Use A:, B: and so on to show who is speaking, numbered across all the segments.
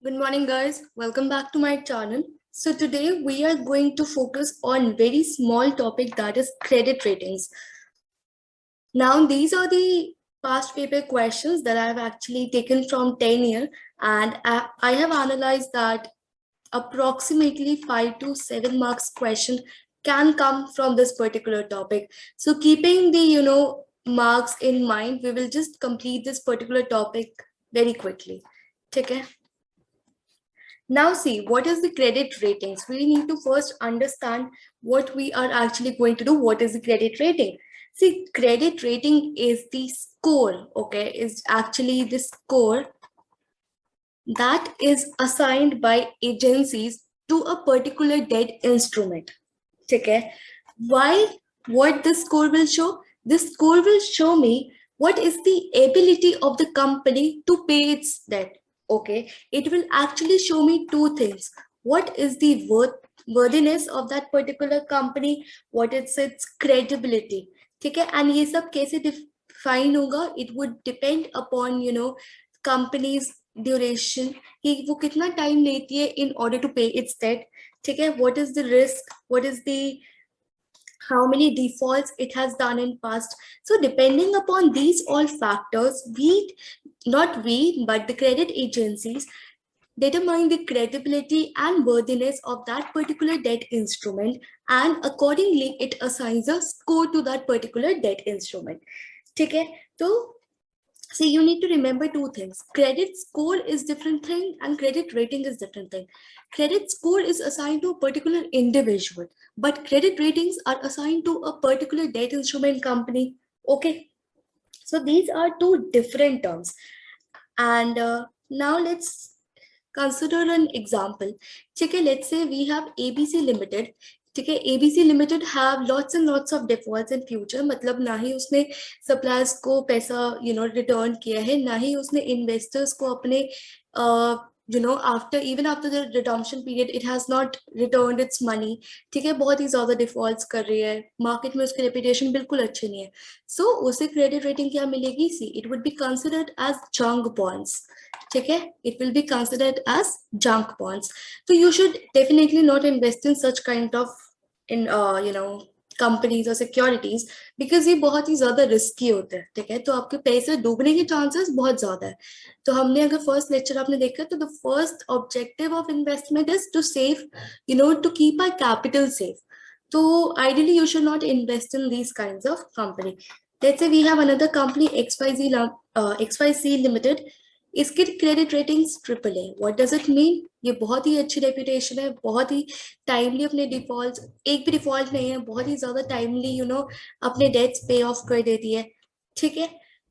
A: Good morning, guys. Welcome back to my channel. So today we are going to focus on very small topic, that is credit ratings. Now these are the past paper questions that I've actually taken from 10 year, and I have analyzed that approximately 5 to 7 marks question can come from this particular topic. So keeping the marks in mind, we will just complete this particular topic very quickly. Okay. Now see, what is the credit ratings? We need to first understand what we are actually going to do. What is the credit rating? See, credit rating is the score, okay, is actually the score that is assigned by agencies to a particular debt instrument. Okay. Why? What this score will show? This score will show me what is the ability of the company to pay its debt. Okay. It will actually show me two things. What is the worthiness of that particular company? What is its credibility? Okay. And ये सब कैसे define होगा? It would depend upon company's duration कि वो कितना time लेती है in order to pay its debt. ठीक है, what is the risk, what is the how many defaults it has done in past. So depending upon these all factors, but the credit agencies determine the credibility and worthiness of that particular debt instrument, and accordingly it assigns a score to that particular debt instrument. Okay, so see, you need to remember two things. Credit score is different thing and credit rating is different thing. Credit score is assigned to a particular individual, but credit ratings are assigned to a particular debt instrument company. Okay, so these are two different terms. And now let's consider an example. Okay, let's say we have ABC Limited. ठीक है, ABC limited have lots and lots of defaults in future, मतलब ना ही उसने suppliers को पैसा return किया है, ना ही उसने इन्वेस्टर्स को अपने after the redemption period it has not returned its money. ठीक है, बहुत ही ज्यादा डिफॉल्ट्स कर रही है, मार्केट में उसकी रेपुटेशन बिल्कुल अच्छी नहीं है. सो उसे क्रेडिट रेटिंग क्या मिलेगी? C, it would be considered as junk bonds. ठीक है, it will be considered as junk bonds. So you should definitely not invest in such kind of companies और सिक्योरिटीज, बिकॉज ये बहुत ही ज्यादा रिस्की होते हैं. ठीक है, तो आपके पैसे डूबने के चांसेस बहुत ज्यादा है. तो हमने अगर फर्स्ट लेक्चर आपने देखा तो the first objective of investment is to save, to keep our capital safe. तो ideally you should not invest in these kinds of company. Let's say we have another company XYZ Limited. इसकी credit ratings triple है. What does it mean? ये बहुत ही अच्छी reputation है, बहुत ही timely अपने default, एक भी डिफॉल्ट नहीं है, बहुत ही ज्यादा टाइमली अपने डेट्स पे ऑफ कर देती है. ठीक है,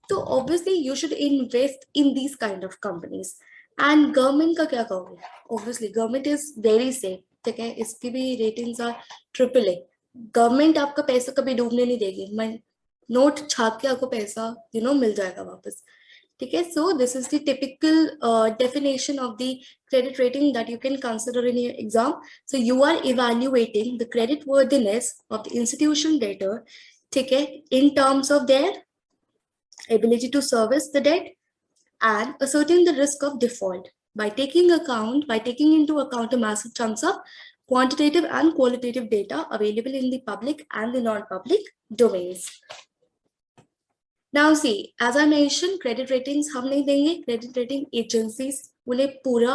A: तो obviously you should invest in these kind of companies. And government का क्या कहोगे? Obviously government is very safe. ठीक है, इसकी भी ratings R triple A. Government आपका पैसा कभी डूबने नहीं देगी. नोट छाप के आपको पैसा मिल जाएगा वापस. Okay, so this is the typical definition of the credit rating that you can consider in your exam. So you are evaluating the credit worthiness of the institution debtor, okay, in terms of their ability to service the debt and asserting the risk of default by taking into account a massive chunks of quantitative and qualitative data available in the public and the non-public domains. Now see, as I mentioned, credit ratings हम नहीं देंगे. Credit rating agencies उन्हें पूरा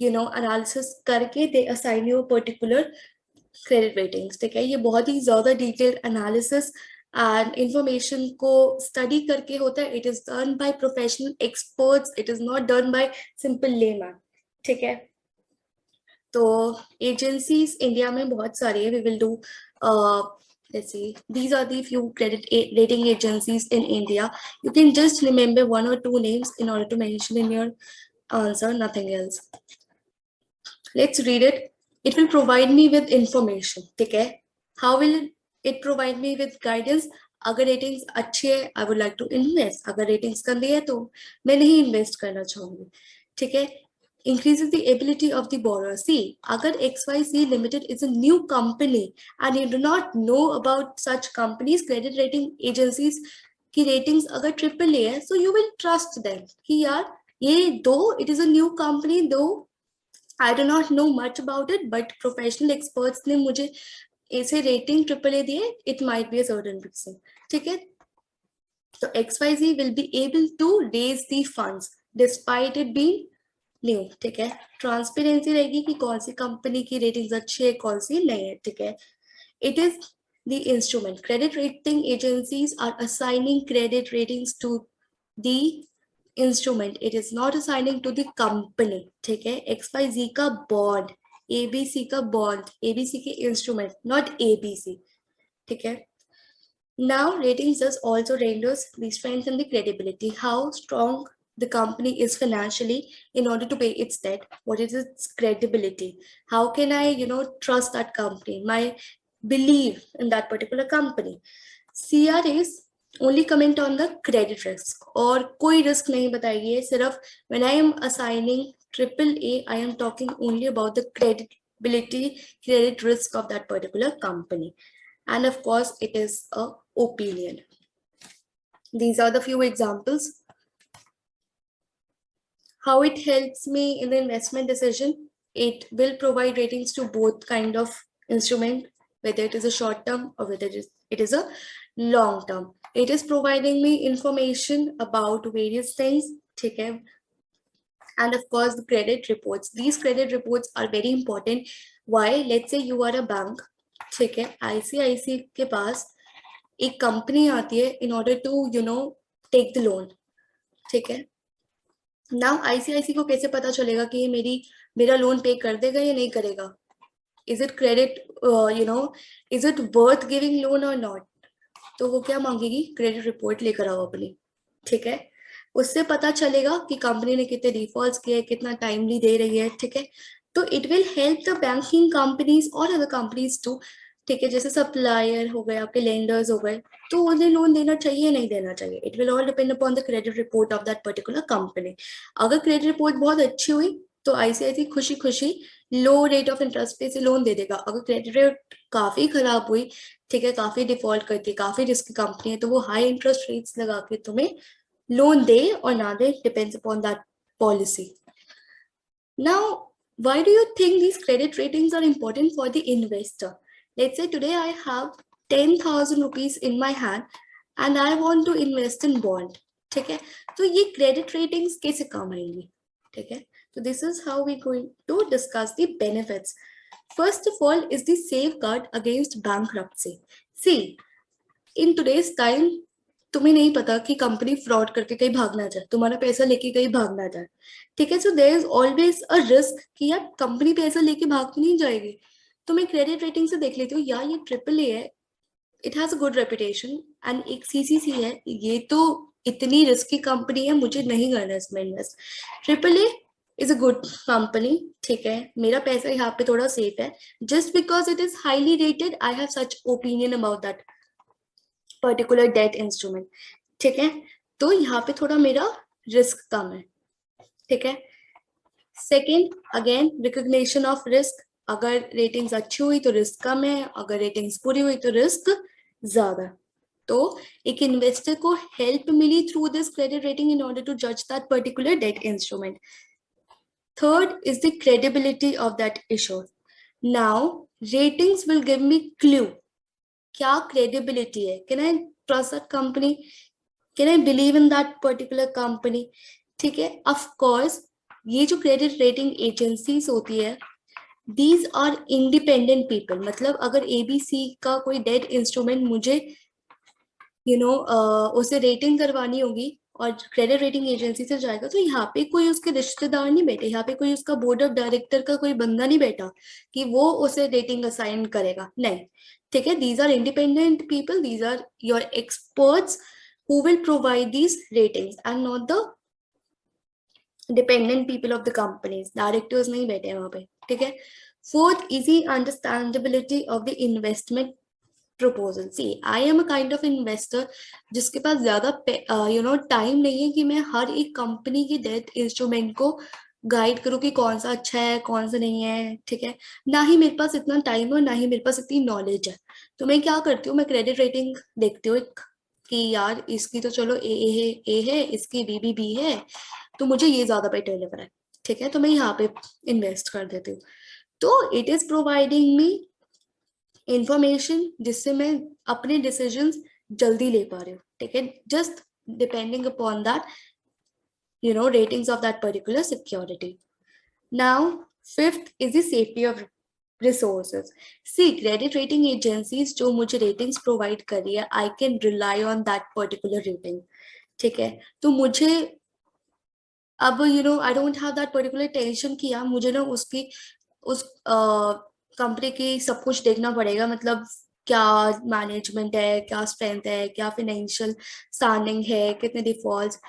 A: analysis करके they assign you a particular credit ratings. ठीक है, ये बहुत ही ज्यादा detailed analysis and information को study करके होता है. It is done by professional experts. It is not done by simple layman. ठीक है, तो agencies India में बहुत सारी है. We will do let's see, these are the few credit rating agencies in India. You can just remember one or two names in order to mention in your answer, nothing else. Let's read it. It will provide me with information. Okay, how will it provide me with guidance? अगर ratings अच्छी है, I would like to invest. अगर ratings गंदी है तो मैं नहीं invest करना चाहूंगी. ठीक है, increases the ability of the borrower. See, agar XYZ Limited is a new company and you do not know about such companies, credit rating agencies की ratings अगर triple A है, so you will trust them कि यार ये though it is a new company, though I do not know much about it, but professional experts ने मुझे ऐसे rating triple A दिए, it might be a certain reason, ठीक है। तो XYZ will be able to raise the funds despite it being new, ठीक है। Transparency रहेगी कि कौन सी कंपनी की रेटिंग्स अच्छी है, कौन सी नहीं है, ठीक है। It is the instrument, credit rating agencies are assigning credit ratings to the instrument, it is not assigning to the company, ठीक है। XYZ का बॉन्ड, ABC का बॉन्ड, ABC के इंस्ट्रूमेंट, नॉट ABC, ठीक है। Now, ratings does also renders the strength and the credibility. How strong the company is financially in order to pay its debt. What is its credibility? How can I, trust that company? My belief in that particular company. CRAs only comment on the credit risk. और कोई risk नहीं बताएगी है, सिर्फ when I am assigning AAA, I am talking only about the credibility, credit risk of that particular company. And of course, it is a opinion. These are the few examples. How it helps me in the investment decision. It will provide ratings to both kind of instrument, whether it is a short term or whether it is a long term. It is providing me information about various things, okay? And of course, the credit reports. These credit reports are very important. Why? Let's say you are a bank, ठीक है, ICICI के पास एक company आती है in order to take the loan, ठीक है। Now ICICI को कैसे पता चलेगा कि ये मेरा लोन पे कर देगा या नहीं करेगा? Is it credit, is it worth giving loan और नॉट? तो वो क्या मांगेगी? क्रेडिट रिपोर्ट लेकर आओ अपनी, ठीक है। उससे पता चलेगा कि कंपनी ने कितने डिफॉल्ट्स किए, कितना टाइमली दे रही है, ठीक है। तो it will help the banking companies और अदर कंपनीज टू, ठीक है। जैसे सप्लायर हो गए, आपके लेंडर्स हो गए, तो उन्हें लोन देना चाहिए नहीं देना चाहिए, it will all depend upon the credit report of that particular company. अगर क्रेडिट रिपोर्ट बहुत अच्छी हुई तो ICICI खुशी खुशी लो रेट ऑफ इंटरेस्ट पे से लोन दे देगा। अगर क्रेडिट रेट काफी खराब हुई, ठीक है, काफी डिफॉल्ट करती है, काफी रिस्क कंपनी है, तो वो हाई इंटरेस्ट रेट्स लगा के तुम्हें लोन दे और ना दे, depends upon that policy. Now why do you think these credit ratings are important for the investor? Let's say today I have 10,000 rupees in my hand and I want to invest in bond, ठीक है। तो ये credit ratings कैसे काम आएंगी, ठीक है। So this is how we're going to discuss the benefits. First of all is the safeguard against bankruptcy. See, in today's time तुम्हें नहीं पता कि कंपनी फ्रॉड करके कहीं भागना जाए, तुम्हारा पैसा लेके कहीं भागना जाए, ठीक है। So there is always a risk कि यार कंपनी पैसा लेके भाग तो नहीं जाएगी। तो मैं क्रेडिट रेटिंग से देख लेती हूँ, यार ये AAA है, it has a good reputation, and एक CCC है, ये तो इतनी रिस्की कंपनी है, मुझे नहीं करना इसमें invest. AAA is a good company, ठीक है, मेरा पैसा यहाँ पे थोड़ा सेफ है। Just because it is highly rated, I have such opinion about that particular debt instrument, ठीक है। तो यहाँ पे थोड़ा मेरा रिस्क कम है, ठीक है। Second, again recognition of risk, अगर रेटिंग्स अच्छी हुई तो रिस्क कम है, अगर रेटिंग्स बुरी हुई तो रिस्क ज्यादा। तो एक इन्वेस्टर को हेल्प मिली through this credit rating in order to जज that particular debt instrument. Third is the credibility of that issue. Now ratings will give me clue, क्या क्रेडिबिलिटी है, can I trust that company, can I believe in that particular company, ठीक है। Of course ये जो credit rating agencies होती है, these are independent people, मतलब अगर ABC का कोई डेट इंस्ट्रूमेंट मुझे उसे रेटिंग करवानी होगी और क्रेडिट रेटिंग एजेंसी से जाएगा, तो यहाँ पे कोई उसके रिश्तेदार नहीं बैठे, यहाँ पे कोई उसका बोर्ड ऑफ डायरेक्टर का कोई बंदा नहीं बैठा कि वो उसे रेटिंग असाइन करेगा, नहीं, ठीक है। These are independent people, these are your experts who will provide these ratings and not the dependent people of the companies, directors नहीं बैठे हैं वहां पे, ठीक है। Fourth, easy understandability of the investment proposal. See, I am a kind of investor जिसके पास ज्यादा time नहीं है कि मैं हर एक कंपनी की डेट इंस्ट्रूमेंट को गाइड करूँ कि कौन सा अच्छा है कौन सा नहीं है, ठीक है। ना ही मेरे पास इतना टाइम है और ना ही मेरे पास इतनी नॉलेज है। तो मैं क्या करती हूँ, मैं क्रेडिट रेटिंग देखती हूँ कि यार इसकी तो चलो ए है, इसकी BBB है, तो मुझे ये ज्यादा बेटर लग रहा है, ठीक है, तो मैं यहाँ पे इन्वेस्ट कर देती हूँ। तो it is providing me information जिससे मैं अपने डिसीजंस जल्दी ले पा रही हूँ, ठीक है, just depending upon that ratings of that particular security. Now fifth is the safety of resources. See, credit rating agencies जो मुझे ratings provide कर रही है, I can rely on that particular rating, ठीक है, तो मुझे अब I don't have that particular tension कि यार मुझे ना उस कंपनी की सब कुछ देखना पड़ेगा, मतलब क्या मैनेजमेंट है, क्या स्ट्रेंथ है, क्या फाइनेंशियल स्टैंडिंग है, कितने डिफॉल्ट्स,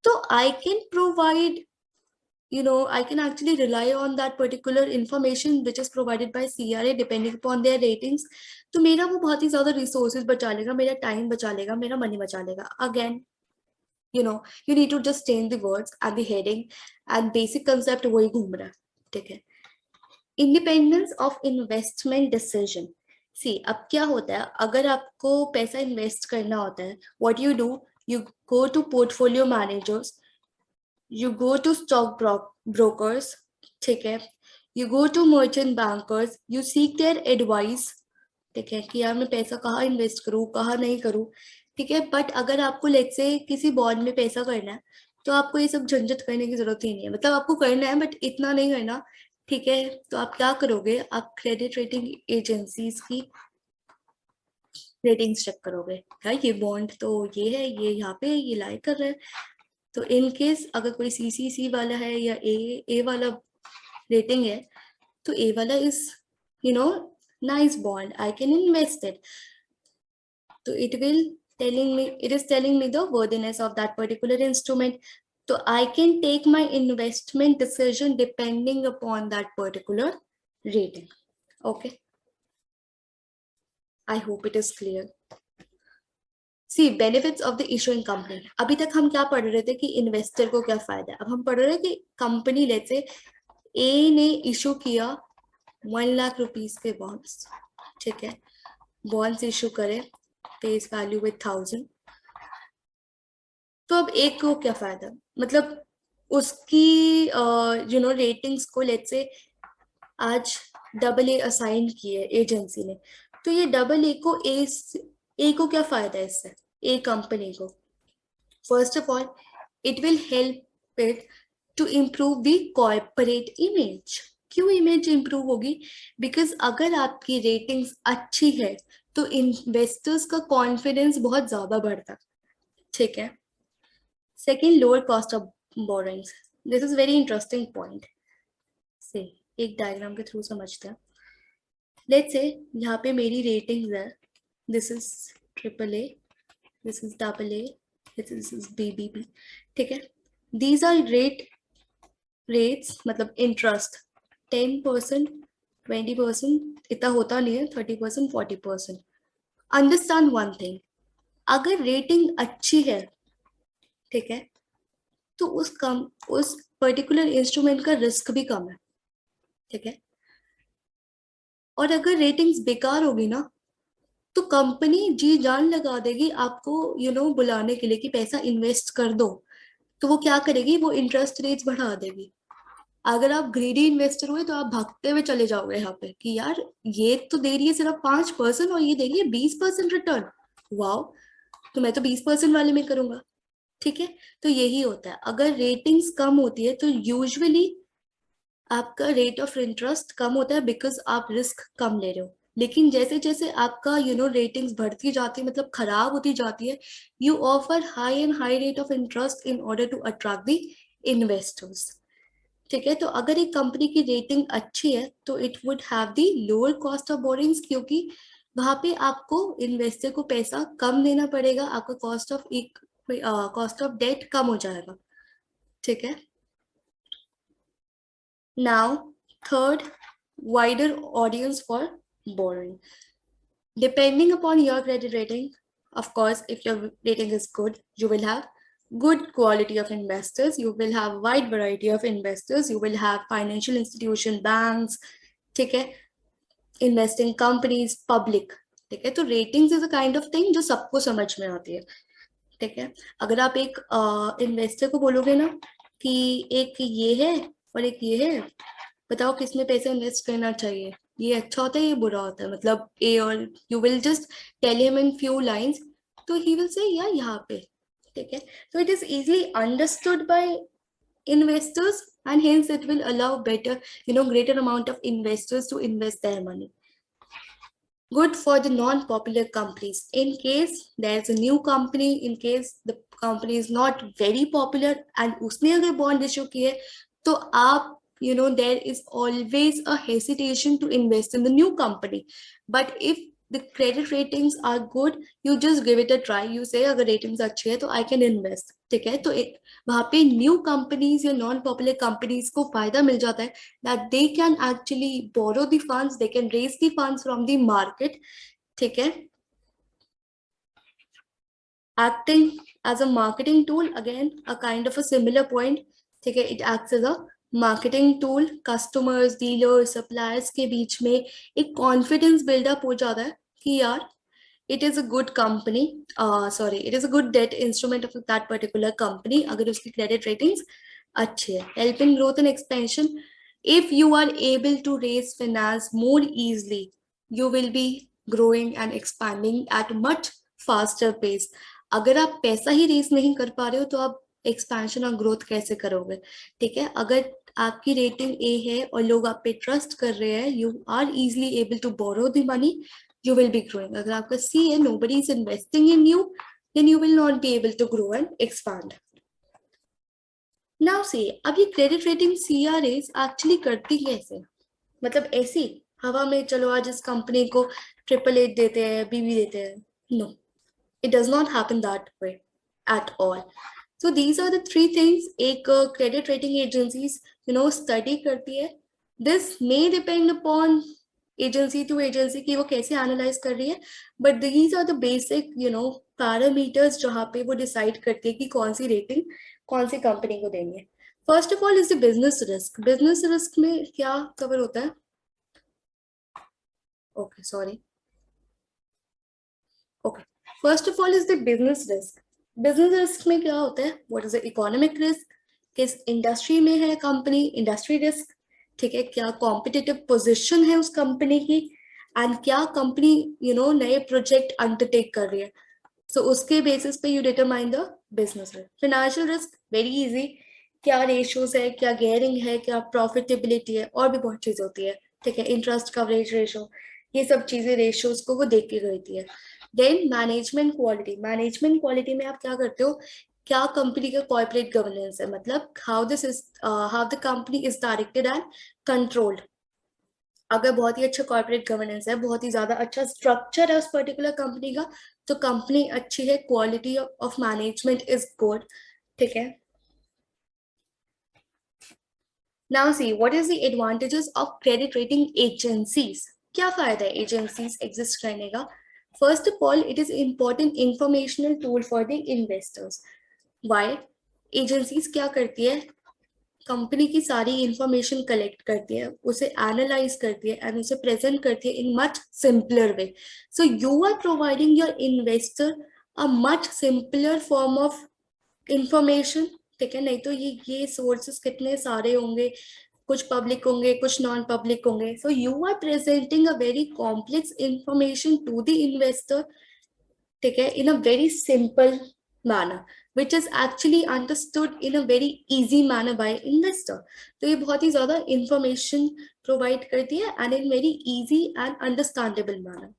A: तो I can provide I can actually rely on that particular information which is provided by CRA depending upon their ratings. तो मेरा वो बहुत ही ज्यादा resources बचा लेगा, मेरा टाइम बचा लेगा, मेरा मनी बचा लेगा. Again, you need to just change the words and the heading and basic concept वही घूम रहा है, ठीक है. Independence of investment decision. See, अब क्या होता है, अगर आपको पैसा इन्वेस्ट करना होता है, what you do, you go to portfolio managers, you go to stock brokers, ठीक है, you go to merchant bankers, you seek their advice, ठीक है, कि यार मैं पैसा कहाँ इन्वेस्ट करूँ, कहाँ नहीं करूँ, ठीक है. बट अगर आपको लेट्स से किसी बॉन्ड में पैसा करना है, तो आपको ये सब झंझट करने की जरूरत ही नहीं है, मतलब आपको करना है बट इतना नहीं करना, ठीक है. तो आप क्या करोगे, आप क्रेडिट रेटिंग एजेंसीज की रेटिंग्स चेक करोगे, यार ये बॉन्ड तो ये है, ये यहाँ पे ये लाई कर रहा है, तो इन केस अगर कोई CCC वाला है या ए वाला रेटिंग है, तो ए वाला is nice bond, I can invest it. तो it is telling me the worthiness of that particular instrument. तो I can take my investment decision depending upon that particular rating. Okay, I hope it is clear. C, benefits of the issuing company. अभी तक हम क्या पढ़ रहे थे कि investor को क्या फायदा है, अब हम पढ़ रहे हैं कि कंपनी, लेट्स से ए ने इशू किया 1 लाख रुपीस के बॉन्ड्स, ठीक है, बॉन्ड्स इशू करे, फेस वैल्यू विद 1000. तो अब एक को क्या फायदा, मतलब उसकी रेटिंग्स को लेट्स से आज AA असाइन किए एजेंसी ने, तो ये AA को क्या फायदा है इससे, ए कंपनी को. First of all, it will help it to improve the corporate image. क्यों इमेज इंप्रूव होगी, बिकॉज अगर आपकी रेटिंग्स अच्छी है तो इन्वेस्टर्स का कॉन्फिडेंस बहुत ज्यादा बढ़ता है, ठीक है. Second, lower cost of borrowings. This is very interesting point. से एक डायग्राम के थ्रू समझते हैं. लेट्स से यहाँ पे मेरी रेटिंग्स है, this is AAA, this is AA, this is BBB, ठीक है. दीज आर रेट्स, मतलब इंटरेस्ट 10%, 20%, इतना होता नहीं है, 30%, 40%. अंडरस्टैंड वन थिंग, अगर रेटिंग अच्छी है, ठीक है, तो उस पर्टिकुलर इंस्ट्रूमेंट का रिस्क भी कम है, ठीक है. और अगर रेटिंग्स बेकार होगी ना, तो कंपनी जी जान लगा देगी आपको बुलाने के लिए कि पैसा इन्वेस्ट कर दो, तो वो क्या करेगी, वो इंटरेस्ट रेट्स बढ़ा देगी. अगर आप ग्रीडी इन्वेस्टर हुए तो आप भागते हुए चले जाओगे यहाँ पे कि यार ये तो दे रही है सिर्फ 5% और ये दे रही है 20% रिटर्न, वाओ, तो मैं तो 20% वाले में करूंगा, ठीक है. तो यही होता है, अगर रेटिंग्स कम होती है तो यूजुअली आपका रेट ऑफ इंटरेस्ट कम होता है, बिकॉज आप रिस्क कम ले रहे हो. लेकिन जैसे जैसे आपका रेटिंग्स बढ़ती जाती है, मतलब खराब होती जाती है, you offer high and high rate of interest in order to attract the investors, ठीक है. तो अगर एक कंपनी की रेटिंग अच्छी है तो it would have the lower cost of borings, क्योंकि वहां पे आपको इन्वेस्टर को पैसा कम देना पड़ेगा, आपका कॉस्ट ऑफ डेट कम हो जाएगा, ठीक है. Now, third, wider audience for borrowing. Depending upon your credit rating, of course, if your rating is good, you will have good quality of investors. You will have wide variety of investors. You will have financial institution, banks, ठीक है, investing companies, public, ठीक है. तो ratings is a kind of thing जो सबको समझ में आती है, ठीक है. अगर आप एक इन्वेस्टर को बोलोगे ना कि एक ये है और एक ये है, बताओ किसमें पैसे इन्वेस्ट करना चाहिए, ये अच्छा होता है ये बुरा होता है, मतलब ए, और you will just tell him in few lines, तो ही विल से या यहाँ पे, ठीक है। तो it is easily understood by investors, and hence it will allow better, greater amount of investors to invest their money. Good for the non-popular companies. In case there's a new company, in case the company is not very popular and उसने अगर bond issue की है, तो आप, there is always a hesitation to invest in the new company. But if the credit ratings are good, you just give it a try. You say अगर ratings अच्छी है तो I can invest, ठीक है। तो वहाँ पे न्यू कंपनीज या नॉन पॉपुलर कंपनीज को फायदा मिल जाता है that they can actually borrow the funds, they can raise the funds from the market, ठीक है। Acting as a marketing tool, again a kind of a similar point, ठीक है। It acts as a marketing tool, customers, dealers, suppliers के बीच में एक confidence build up हो जाता है कि यार it is a good company, it is a good debt instrument of that particular company अगर उसकी credit ratings अच्छी है, helping growth and expansion. If you are able to raise finance more easily, you will be growing and expanding at much faster pace. अगर आप पैसा ही race नहीं कर पा रहे हो तो आप एक्सपेंशन और ग्रोथ कैसे करोगे, ठीक है। अगर आपकी रेटिंग ए है और लोग आप पे ट्रस्ट कर रहे हैं, you are easily able to borrow the money, you will be growing. अगर आपका C है, nobody is investing in you, then you will not be able to grow and expand. Now see, अब ये credit rating CRAs actually करती कैसे, मतलब ऐसी हवा में चलो आज इस कंपनी को AAA देते हैं, BB देते हैं, no, it does not happen that way at all. So these are the three things एक credit rating agencies study करती है. This may depend upon agency to agency कि वो कैसे analyze कर रही है, but these are the basic parameters जहाँ पे वो decide करती है कि कौन सी rating कौन सी कंपनी को देनी है. First of all is the business risk. Business risk में क्या cover होता है? Okay, sorry. Okay. First of all is the business risk. Business risk में क्या होता है? What is the economic risk? किस इंडस्ट्री में है कंपनी, इंडस्ट्री रिस्क, ठीक है। क्या कॉम्पिटिटिव पोजीशन है उस कंपनी की, एंड क्या कंपनी नए प्रोजेक्ट अंडरटेक कर रही है, सो उसके बेसिस पे you determine the business risk. Financial risk very easy, क्या रेशियोज है, क्या गेयरिंग है, क्या प्रॉफिटेबिलिटी है, और भी बहुत चीज होती है, ठीक है। इंटरेस्ट कवरेज रेशियो, ये सब चीजें रेशियोज को वो देख के गई है. Then management quality. Management quality में आप क्या करते हो, क्या कंपनी का कॉर्पोरेट गवर्नेंस है, मतलब how the company is directed and controlled. अगर बहुत ही अच्छा कॉर्पोरेट गवर्नेंस है, बहुत ही ज्यादा अच्छा स्ट्रक्चर है उस पर्टिकुलर कंपनी का, तो कंपनी अच्छी है, quality of management is good, ठीक है. Now see what is the advantages of credit rating agencies. क्या फायदा है एजेंसीज एग्जिस्ट करने का? First of all, it is important informational tool for the investors. Why? Agencies क्या करती है, कंपनी की सारी इंफॉर्मेशन कलेक्ट करती है, उसे एनालाइज करती है एंड उसे प्रेजेंट करती है in much simpler way. So you are providing your investor a much simpler form of information, ठीक है। नहीं तो ये सोर्सेस कितने सारे होंगे, कुछ पब्लिक होंगे, कुछ नॉन पब्लिक होंगे. So you are presenting a very complex information to the investor, ठीक है, in a very simple manner which is actually understood in a very easy manner by investor. तो ये बहुत ही ज्यादा information provide करती है and in very easy and understandable manner.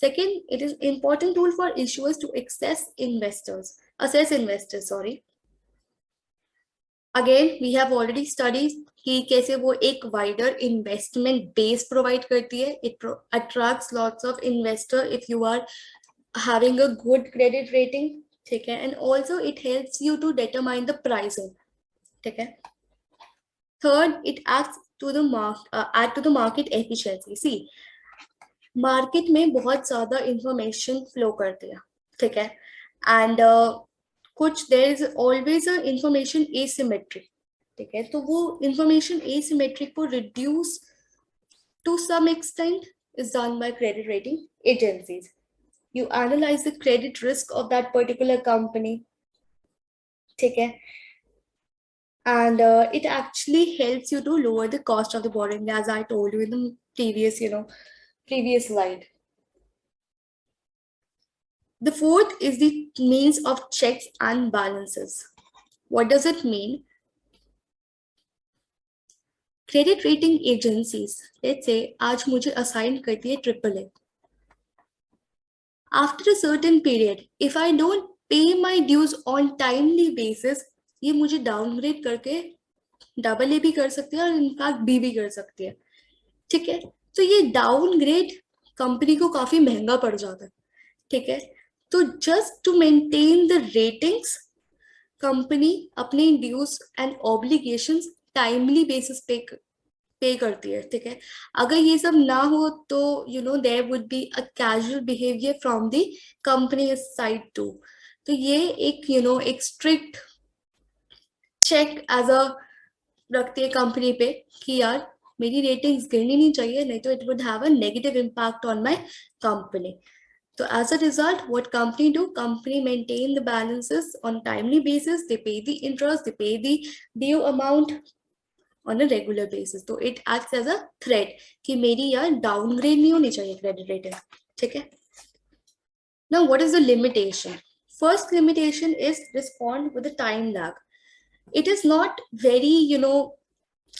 A: Second, it is important tool for issuers to assess investors, sorry. Again, we have already studied कि कैसे वो एक wider investment base provide करती है. It attracts lots of investor if you are having a good credit rating, ठीक है, and also it helps you to determine the pricing, ठीक है. Third, it acts to the add to the market efficiency. See, market में बहुत ज्यादा information flow करती है, ठीक है, and कुछ there is always a information asymmetry, ठीक है. तो वो information asymmetry को reduce to some extent is done by credit rating agencies. You analyze the credit risk of that particular company, ठीक है. and it actually helps you to lower the cost of the borrowing, as I told you in the previous, previous slide. The fourth is the means of checks and balances. What does it mean? Credit rating agencies, let's say आज मुझे assign करती है AAA. After a certain period, if I don't pay my dues on timely basis, ये मुझे downgrade करके AA भी कर सकती है और इनफैक्ट B भी कर सकती है. ठीक है, तो ये डाउनग्रेड कंपनी को काफी महंगा पड़ जाता है. ठीक है, तो just to maintain the ratings company अपने dues and obligations timely basis पे करती है. ठीक है, अगर ये सब ना हो तो there would be a casual behaviour from the company side too. तो ये एक एक स्ट्रिक्ट चेक एज अ रखती है कंपनी पे कि यार मेरी रेटिंग्स गिरनी नहीं चाहिए, नहीं तो it would have a negative impact on my company. So as a result, what company do? Company maintain the balances on timely basis. They pay the interest, they pay the due amount on a regular basis. So it acts as a threat कि मेरी यार downgrade नहीं होनी चाहिए credit rating. ठीक है? Now what is the limitation? First limitation is respond with a time lag. It is not very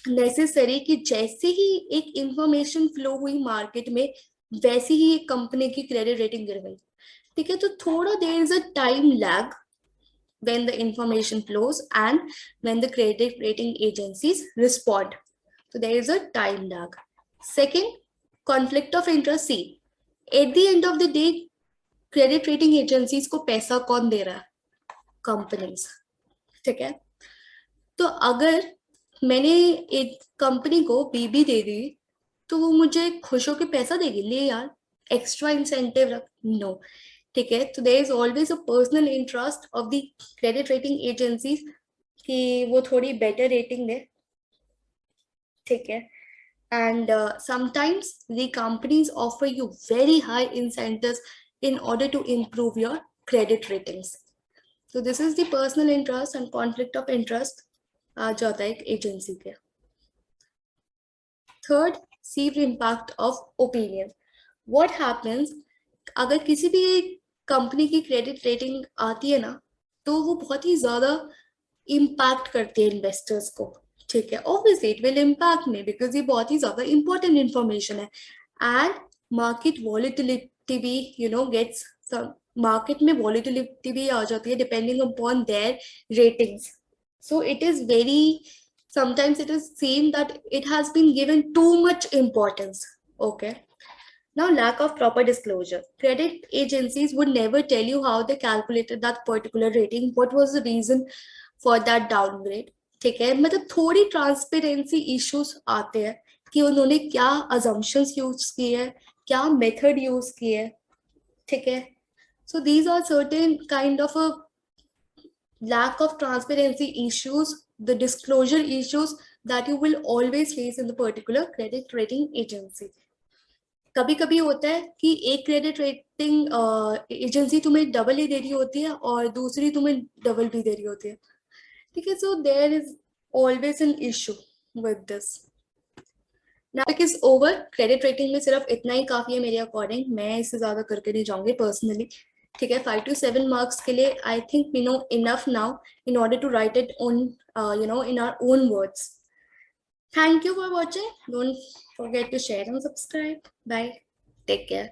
A: necessary कि जैसे ही एक इंफॉर्मेशन फ्लो हुई मार्केट में वैसे ही एक कंपनी की क्रेडिट रेटिंग गिर गई. ठीक है, तो थोड़ा there is a time lag when the information flows and when the credit rating agencies respond. So there is a time lag. Second, conflict of interest. See, at the end of the day, credit rating agencies को पैसा कौन दे रहा है? Companies. ठीक है, तो अगर मैंने एक कंपनी को बीबी दे दी तो वो मुझे खुश होकर पैसा देगी, ले यार एक्स्ट्रा इंसेंटिव रख. नो. ठीक है, तो there is always a personal interest of the credit rating agencies कि वो थोड़ी बेटर रेटिंग दे. ठीक है, and sometimes the companies offer you very high incentives in order to improve your credit ratings. So this is the personal interest and conflict of interest आ जाता है एक agency के. Third, सीव impact of opinion. What happens, अगर किसी भी company की credit rating आती है ना तो वो बहुत ही ज्यादा इम्पैक्ट करती है इन्वेस्टर्स को. ठीक है, obviously it will impact me because ये बहुत ही ज्यादा इंपॉर्टेंट इंफॉर्मेशन है. एंड मार्केट वॉलिटिलिटी भी गेट्स, मार्केट में वॉलिटिलिटी भी आ जाती है depending upon their ratings. So it is sometimes it is seen that it has been given too much importance. Okay. Now, lack of proper disclosure. Credit agencies would never tell you how they calculated that particular rating. What was the reason for that downgrade? ठीक है, मतलब थोड़ी transparency issues आते हैं कि उन्होंने क्या assumptions use किए हैं, क्या मेथड यूज किए हैं. ठीक है, so these are certain kind of a lack of transparency issues, the disclosure issues that you will always face in the particular credit rating agency. कभी कभी होता है कि एक क्रेडिट रेटिंग एजेंसी तुम्हें डबल ए दे रही होती है और दूसरी तुम्हें डबल बी दे रही होती है. ठीक है, so there is always an issue with this. Now is over. Credit rating में सिर्फ इतना ही काफी है मेरे अकॉर्डिंग, मैं इससे ज्यादा करके नहीं जाऊंगी पर्सनली. ठीक है, 5 to 7 marks के लिए I think we know enough now in order to write it on in our own words. Thank you for watching. Don't forget to share and subscribe. Bye. Take care.